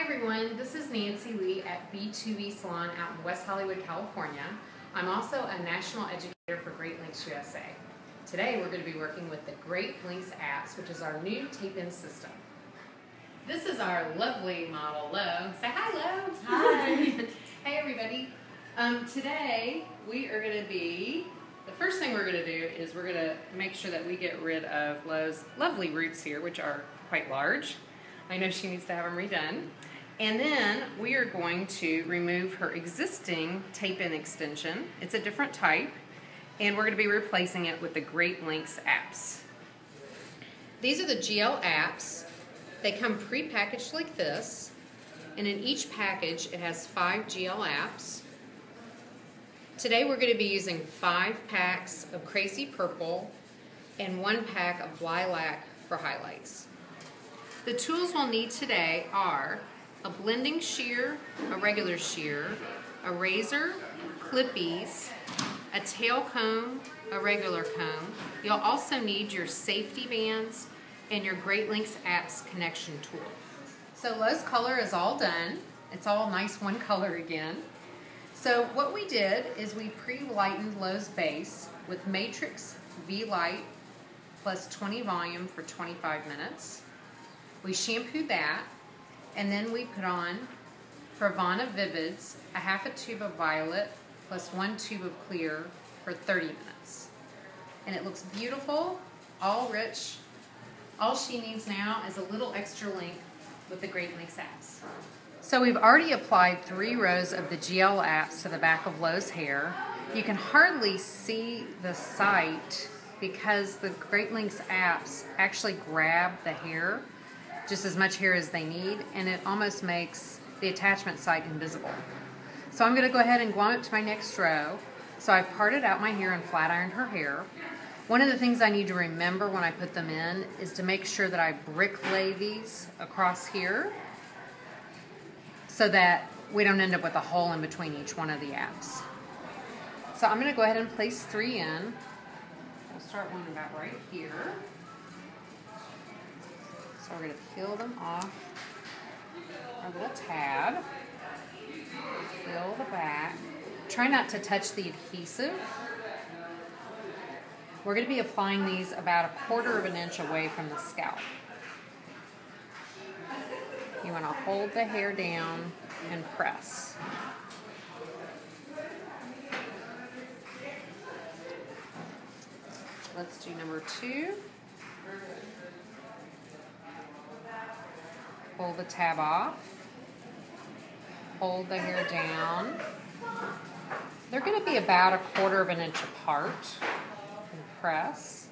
everyone, this is Nancy Lee at B2B Salon out in West Hollywood, California. I'm also a national educator for Great Links USA. Today we're going to be working with the Great Links apps, which is our new tape-in system. This is our lovely model, Lo. Say hi, Lo. Hi. Hey, everybody. Today we are going to be, the first thing we're going to do is we're going to make sure that we get rid of Lo's lovely roots here, which are quite large. I know she needs to have them redone. And then we are going to remove her existing tape-in extension. It's a different type, and we're going to be replacing it with the Great Links apps. These are the GL apps. They come pre-packaged like this, and in each package it has 5 GL apps. Today we're going to be using 5 packs of Crazy Purple and 1 pack of Lilac for highlights. The tools we'll need today are a blending shear, a regular shear, a razor, clippies, a tail comb, a regular comb. You'll also need your safety bands and your Great Links apps connection tool. So Lo's color is all done. It's all nice one color again. So what we did is we pre-lightened Lo's base with Matrix V-Light plus 20 volume for 25 minutes. We shampooed that, and then we put on Pravana Vivids, a half a tube of violet plus 1 tube of clear for 30 minutes. And it looks beautiful, all rich. All she needs now is a little extra length with the Great Links apps. So we've already applied 3 rows of the GL apps to the back of Lo's hair. You can hardly see the site because the Great Links apps actually grab the hair, just as much hair as they need, and it almost makes the attachment site invisible. So I'm going to go ahead and glom it to my next row. So I've parted out my hair and flat ironed her hair. One of the things I need to remember when I put them in is to make sure that I brick lay these across here so that we don't end up with a hole in between each one of the apps. So I'm going to go ahead and place 3 in. We'll start one about right here. So we're going to peel them off our little tab, peel the back. Try not to touch the adhesive. We're going to be applying these about 1/4 of an inch away from the scalp. You want to hold the hair down and press. Let's do number 2. Pull the tab off, hold the hair down. They're going to be about 1/4 of an inch apart, and press.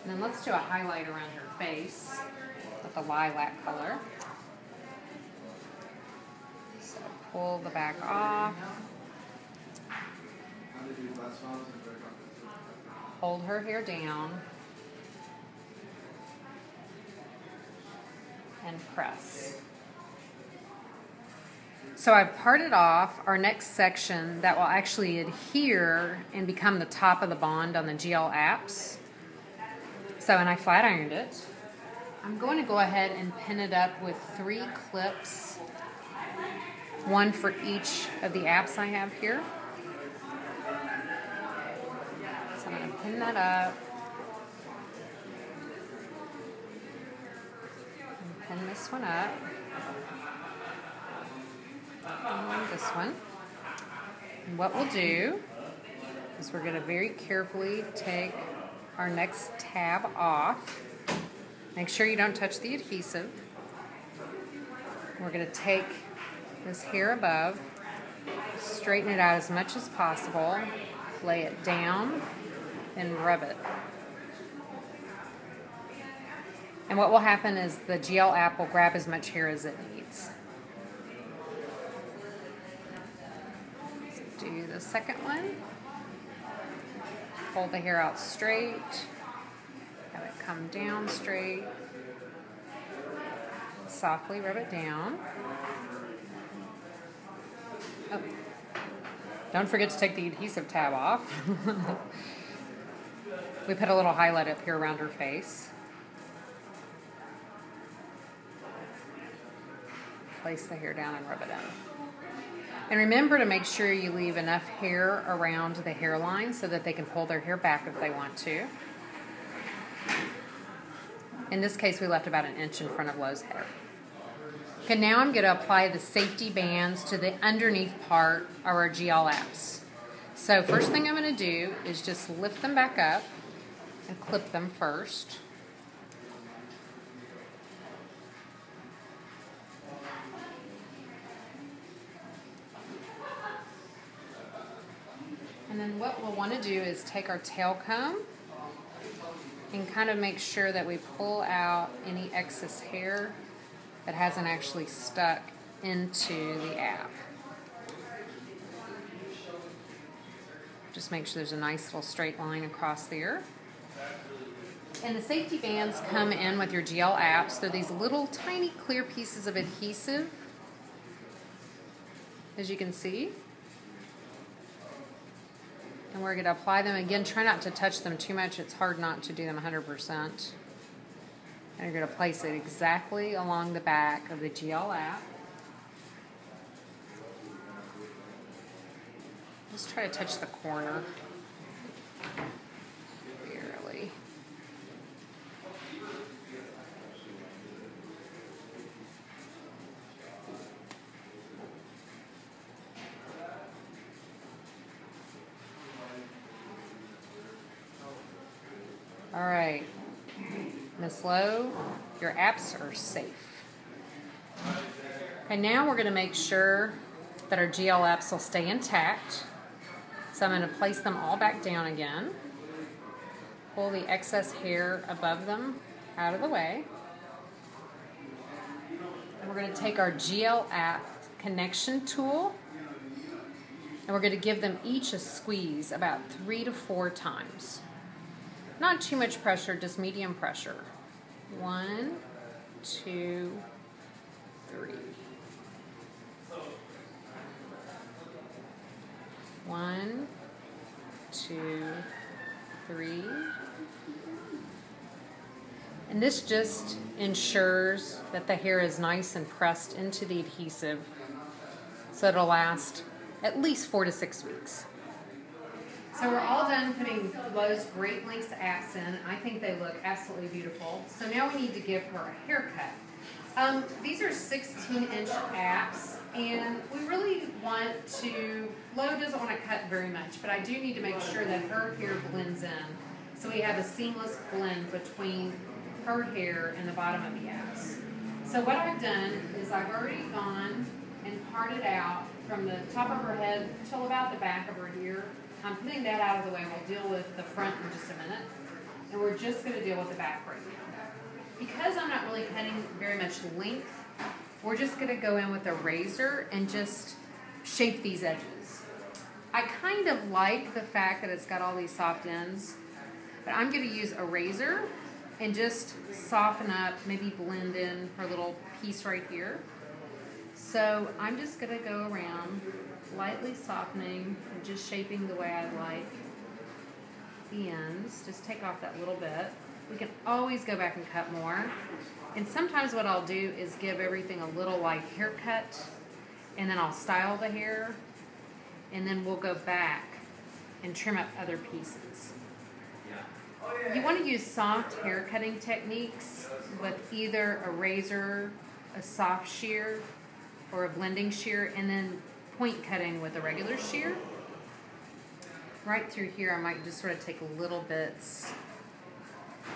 And then let's do a highlight around her face with the lilac color. So pull the back off, hold her hair down, and press. So I've parted off our next section that will actually adhere and become the top of the bond on the GL apps. So, and I flat ironed it. I'm going to go ahead and pin it up with 3 clips, 1 for each of the apps I have here. So I'm going to pin that up. Pin this one up, and this one. And what we'll do is we're going to very carefully take our next tab off. Make sure you don't touch the adhesive. We're going to take this hair above, straighten it out as much as possible, lay it down, and rub it. And what will happen is the GL app will grab as much hair as it needs. So do the second one. Hold the hair out straight. Have it come down straight. Softly rub it down. Oh. Don't forget to take the adhesive tab off. We put a little highlight up here around her face. place the hair down and rub it in. And remember to make sure you leave enough hair around the hairline so that they can pull their hair back if they want to. In this case, we left about an inch in front of Lo's hair. Okay, now I'm going to apply the safety bands to the underneath part of our GL apps. So first thing I'm going to do is just lift them back up and clip them first. And then what we'll want to do is take our tail comb and kind of make sure that we pull out any excess hair that hasn't actually stuck into the app. Just make sure there's a nice little straight line across there. And the safety bands come in with your GL apps. They're these little tiny clear pieces of adhesive, as you can see. And we're going to apply them again. Try not to touch them too much. It's hard not to do them 100%. And you're going to place it exactly along the back of the GL app. Just try to touch the corner. Barely. All right, Miss Lo, your apps are safe. And now we're going to make sure that our GL apps will stay intact. So I'm going to place them all back down again. Pull the excess hair above them out of the way. And we're going to take our GL app connection tool and we're going to give them each a squeeze about 3 to 4 times. Not too much pressure, just medium pressure. 1, 2, 3. 1, 2, 3. And this just ensures that the hair is nice and pressed into the adhesive so it'll last at least 4 to 6 weeks. So we're all done putting Lo's Great Lengths apps in. I think they look absolutely beautiful. So now we need to give her a haircut. These are 16-inch apps, and we really want to, Lo doesn't want to cut very much, but I do need to make sure that her hair blends in. So we have a seamless blend between her hair and the bottom of the apps. So what I've done is I've already gone and parted out from the top of her head till about the back of her ear. I'm putting that out of the way. We'll deal with the front in just a minute. And we're just going to deal with the back right now. Because I'm not really cutting very much length, we're just going to go in with a razor and just shape these edges. I kind of like the fact that it's got all these soft ends, but I'm going to use a razor and just soften up, maybe blend in her little piece right here. So I'm just going to go around lightly softening and just shaping the way I like the ends. Just take off that little bit. We can always go back and cut more. And sometimes what I'll do is give everything a little like haircut, and then I'll style the hair, and then we'll go back and trim up other pieces. You want to use soft hair cutting techniques with either a razor, a soft shear, or a blending shear, and then point cutting with a regular shear. Right through here, I might just sort of take little bits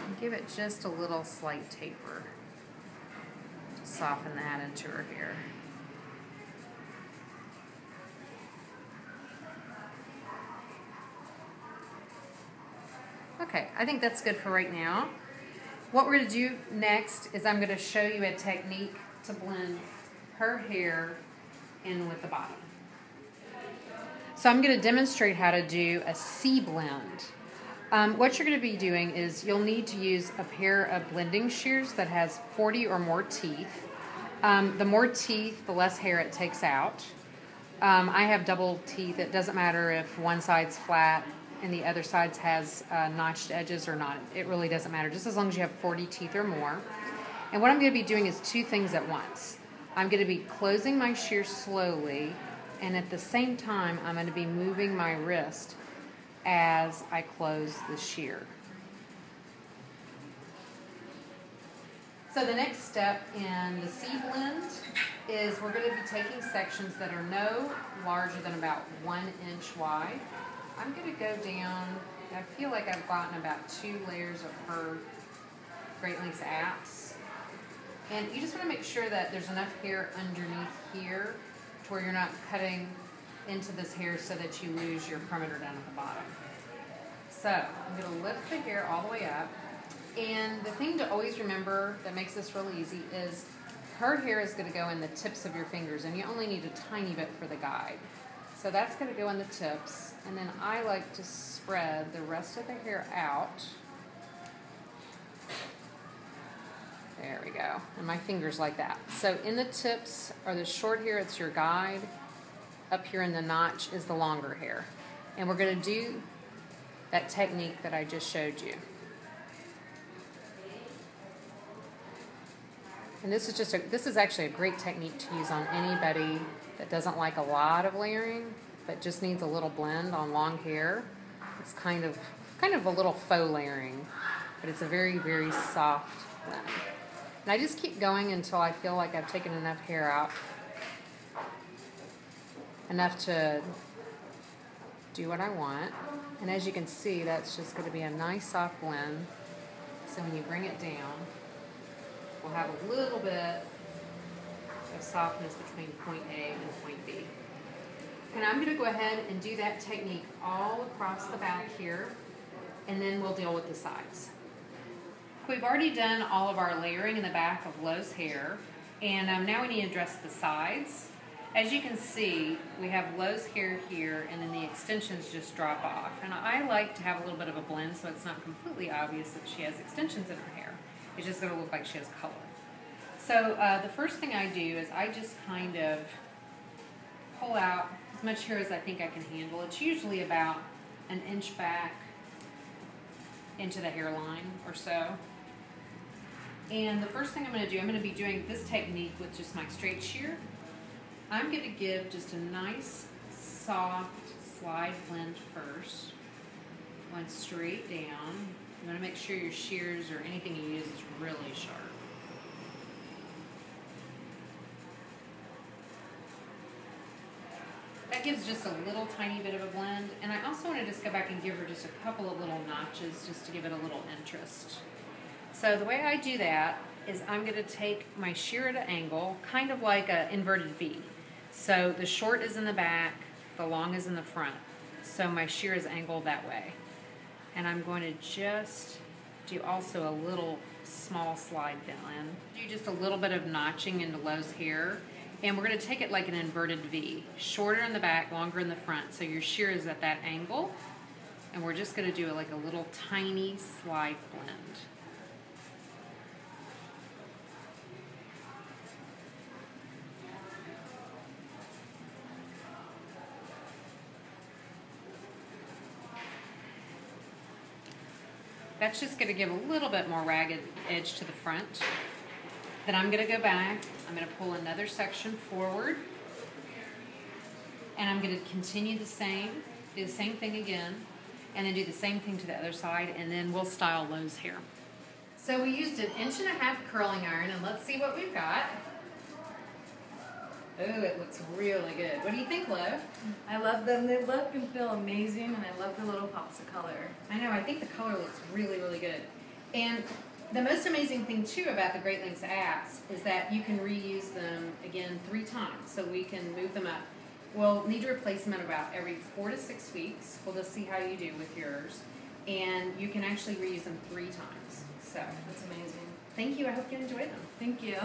and give it just a little slight taper to soften that into her hair. Okay, I think that's good for right now. What we're going to do next is I'm going to show you a technique to blend her hair in with the bottom. So I'm going to demonstrate how to do a C blend. What you're going to be doing is you'll need to use a pair of blending shears that has 40 or more teeth. The more teeth, the less hair it takes out. I have double teeth. It doesn't matter if one side's flat and the other side has notched edges or not. It really doesn't matter, just as long as you have 40 teeth or more. And what I'm going to be doing is 2 things at once. I'm going to be closing my shear slowly, and at the same time, I'm going to be moving my wrist as I close the shear. So the next step in the seed blend is we're going to be taking sections that are no larger than about 1 inch wide. I'm going to go down, I feel like I've gotten about 2 layers of her Great Lengths apps. And you just want to make sure that there's enough hair underneath here to where you're not cutting into this hair so that you lose your perimeter down at the bottom. So I'm going to lift the hair all the way up. And the thing to always remember that makes this really easy is her hair is going to go in the tips of your fingers, and you only need a tiny bit for the guide. So that's going to go in the tips, and then I like to spread the rest of the hair out. There we go. And my fingers like that. So in the tips are the short hair, it's your guide. Up here in the notch is the longer hair. And we're going to do that technique that I just showed you. And this is actually a great technique to use on anybody that doesn't like a lot of layering, but just needs a little blend on long hair. It's kind of a little faux layering, but it's a very, very soft blend. And I just keep going until I feel like I've taken enough hair out, enough to do what I want. And as you can see, that's just going to be a nice soft blend. So when you bring it down, we'll have a little bit of softness between point A and point B. And I'm going to go ahead and do that technique all across the back here, and then we'll deal with the sides. We've already done all of our layering in the back of Lo's hair, and now we need to address the sides. As you can see, we have Lo's hair here, and then the extensions just drop off. And I like to have a little bit of a blend so it's not completely obvious that she has extensions in her hair. It's just going to look like she has color. So the first thing I do is I just kind of pull out as much hair as I think I can handle. It's usually about 1 inch back into the hairline or so. And the first thing I'm going to do, I'm going to be doing this technique with just my straight shear. I'm going to give just a nice, soft slide blend first. Going straight down. You want to make sure your shears or anything you use is really sharp. That gives just a little tiny bit of a blend. And I also want to just go back and give her just a couple of little notches just to give it a little interest. So the way I do that is I'm going to take my shear at an angle, kind of like an inverted V. So the short is in the back, the long is in the front. So my shear is angled that way. And I'm going to just do also a little small slide blend. Do just a little bit of notching into Lo's hair. And we're going to take it like an inverted V. Shorter in the back, longer in the front. So your shear is at that angle. And we're just going to do it like a little tiny slide blend. That's just going to give a little bit more ragged edge to the front. Then I'm going to go back, I'm going to pull another section forward, and I'm going to continue the same, do the same thing again, and then do the same thing to the other side, and then we'll style Lo's hair. So we used 1.5 inch curling iron, and let's see what we've got. Oh, it looks really good. What do you think, Lo? I love them. They look and feel amazing, and I love the little pops of color. I know. I think the color looks really, really good. And the most amazing thing, too, about the Great Lengths apps is that you can reuse them, again, 3 times. So we can move them up. We'll need to replace them in about every 4 to 6 weeks. We'll just see how you do with yours. And you can actually reuse them 3 times. So that's amazing. Thank you. I hope you enjoy them. Thank you.